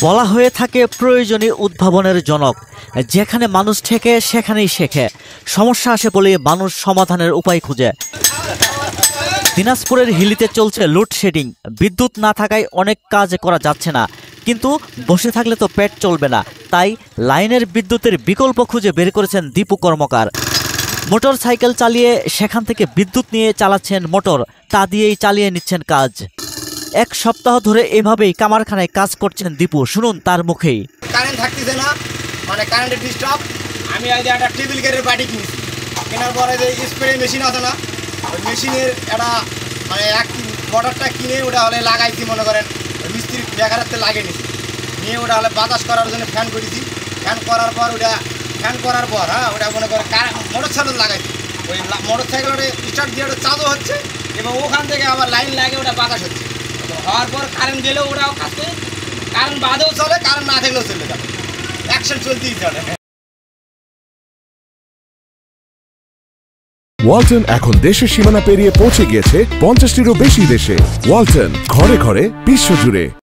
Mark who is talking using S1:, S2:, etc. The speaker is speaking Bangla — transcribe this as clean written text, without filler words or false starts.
S1: বলা হয়ে থাকে প্রয়োজনীয় উদ্ভাবনের জনক। যেখানে মানুষ ঠেকে সেখানেই শেখে। সমস্যা আসে বলে মানুষ সমাধানের উপায় খুঁজে। দিনাজপুরের হিলিতে চলছে লোডশেডিং। বিদ্যুৎ না থাকায় অনেক কাজ করা যাচ্ছে না, কিন্তু বসে থাকলে তো পেট চলবে না। তাই লাইনের বিদ্যুতের বিকল্প খুঁজে বের করেছেন দীপু কর্মকার। মোটর সাইকেল চালিয়ে সেখান থেকে বিদ্যুৎ নিয়ে চালাচ্ছেন মোটর, তা দিয়েই চালিয়ে নিচ্ছেন কাজ। এক সপ্তাহ ধরে এভাবেই কামারখানায় কাজ করছেন দীপু। শুনুন তার মুখেই।
S2: কারেন্ট থাকতেছে না, মানে কারেন্টের ডিস্টার্ব। আমি আজ একটা টেবিল গেটের বাটি কিনেছি। কেনার পরে যে স্প্রে মেশিন আছে না, ওই মেশিনের একটা মানে এক মোটরটা কিনে ওটা হলে লাগাইছি, মনে করেন মিস্ত্রি বেকারাতে লাগিয়ে নিয়েছি। নিয়ে ওটা হলে বাতাস করার জন্য ফ্যান করেছি। ফ্যান করার পর ওটা মনে করে মোটর সাইকেল লাগাইছি। ওই মোটর সাইকেলটা স্টার্ট দিয়ে ওটা চালু হচ্ছে এবং ওখান থেকে আবার লাইন লাগে ওটা বাতাস হচ্ছে। হওয়ার পর কারেন্ট গেলেও ওটাও কাছে, কারেন্ট বাদেও চলে, কারেন্ট না থাকলেও চলে যাবে, অ্যাকশন চলতেই চলে।
S3: ওয়ালটন এখন দেশের সীমানা পেরিয়ে পৌঁছে গিয়েছে 50টিরও বেশি দেশে। ওয়ালটন, ঘরে ঘরে বিশ্বজুড়ে।